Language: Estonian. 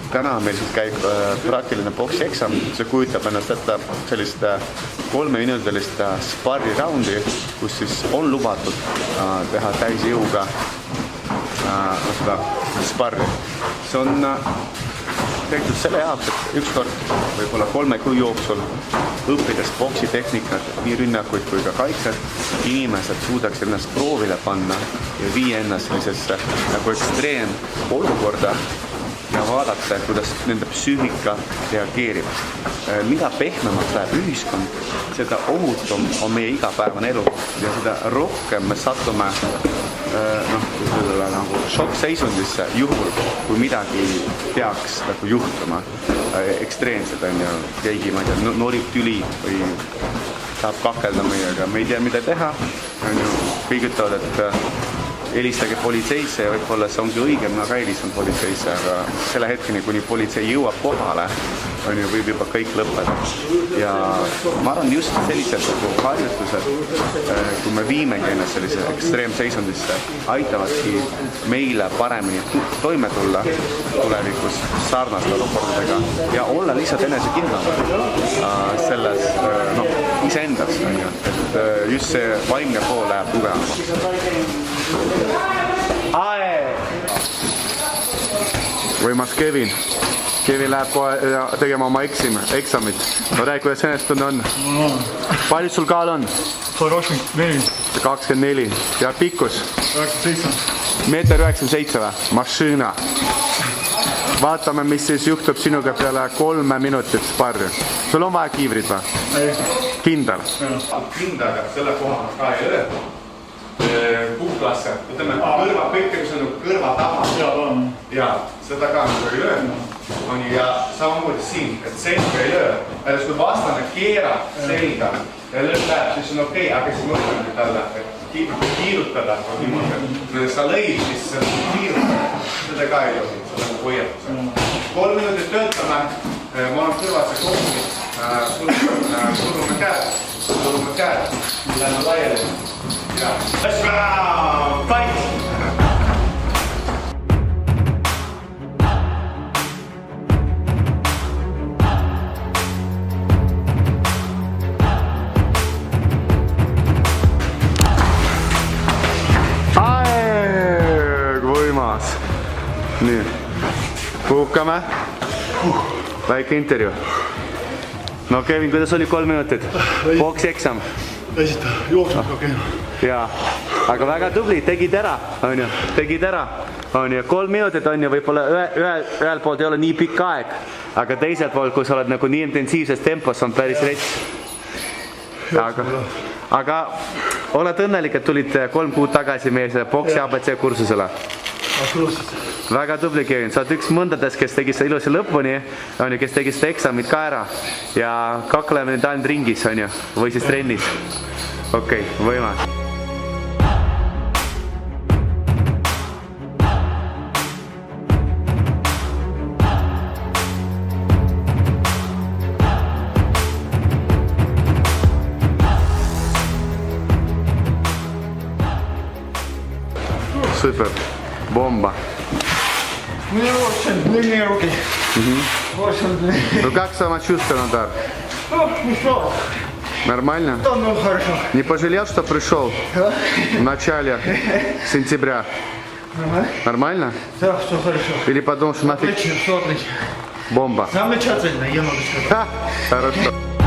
täna meil siis käib praktiline boksi eksam, see kujutab ennast ette sellist 3-minutilist sparri raundi, kus siis on lubatud teha täise jõuga seda sparri. See on tehtud selle jaoks, et ükskord võib-olla 3 kuu jooksul õppides boksi tehnikat, nii rünnakuid kui ka kaitset, inimesed suudaks ennast proovile panna ja viia ennast sellisesse nagu ekstreem olukorda ja vaadata, kuidas nende psüühika reageerib. Mida pehmemaks läheb ühiskond, seda ohutum on meie igapäevane elu ja seda rohkem me satume nagu šokk-seisundisse juhul, kui midagi peaks nagu juhtuma. Ekstreemsed on ju, keegi, ma ei tea, norib tüli või tahab kakelda meiega, me ei tea, mida teha. Kõik ütlevad, et helistage politseisse ja võib-olla see ongi õige, ma ka helistan politseisse, aga selle hetkeni, kuni politsei jõuab kohale, võib juba kõik lõppeda. Ja ma arvan, just sellised harjutused, kui me viimegi ennast sellise ekstreemseisundisse, aitavadki meile paremini toime tulla tulevikus sarnaste olukordadega ja olla lihtsalt enesekindlam selles iseendas, et just see vaimne pool läheb tugevamaks. Võimas Kevin. Kevin läheb kohe tegema oma eksamit. No räägi, kuidas õnnestunud on? Palju sul kaal on? 124. 24. Ja pikkus? 97. 1,97 või? Mašina. Vaatame, mis siis juhtub sinuga peale 3 minutit sparri. Sul on vaja kiivrit või? Ei. Kindel? Kindaga selle koha ka ei löö. Puuklasse, ütleme, kõik mis on kõrva taha. Ja seda ka ei löö. Ja samamoodi siin, et selga ei löö. Päris kui vastane keerab selga ja lööb läheb, siis on okei, aga siis mõtleme talle, et kiirutada niimoodi. Sa lõid, siis kiirutada. Seda ka ei löö, seda on hoiatus. 3 minutit töötame, ma olen kõrvad see kohti, surume käed, lähme laiali. Let's go! Fight! Võimas. Nii. Puhkame. Väike intervjuu. No Kevin, kuidas oli 3 minutit? Boksi eksam. Esita, jooksnud okei. Jaa, aga väga tubli, tegid ära, on ju, 3 minutit on ju, võib-olla ühel poolt ei ole nii pikk aeg, aga teisel poolt, kui sa oled nagu nii intensiivses tempos, on päris rets. Aga oled õnnelik, et tulid 3 kuud tagasi meie boksi ABC kursusele. Väga tubli, Kevin, sa oled üks mõndades, kes tegi seda ilusi lõpuni, kes tegi seda eksamit ka ära ja kakleme nüüd ainult ringis, on ju, või siis trennis. Okei, võimas. Супер, бомба. Мне очень длинные руки. Очень длинные. Ну как самочувствие, Надар? Ну что? Нормально? Да, ну хорошо. Не пожалел, что пришел в начале сентября? Нормально? Да, все хорошо. Или подумал, что нафиг Отлично, все отлично. бомба? Замечательно, я могу сказать. Хорошо.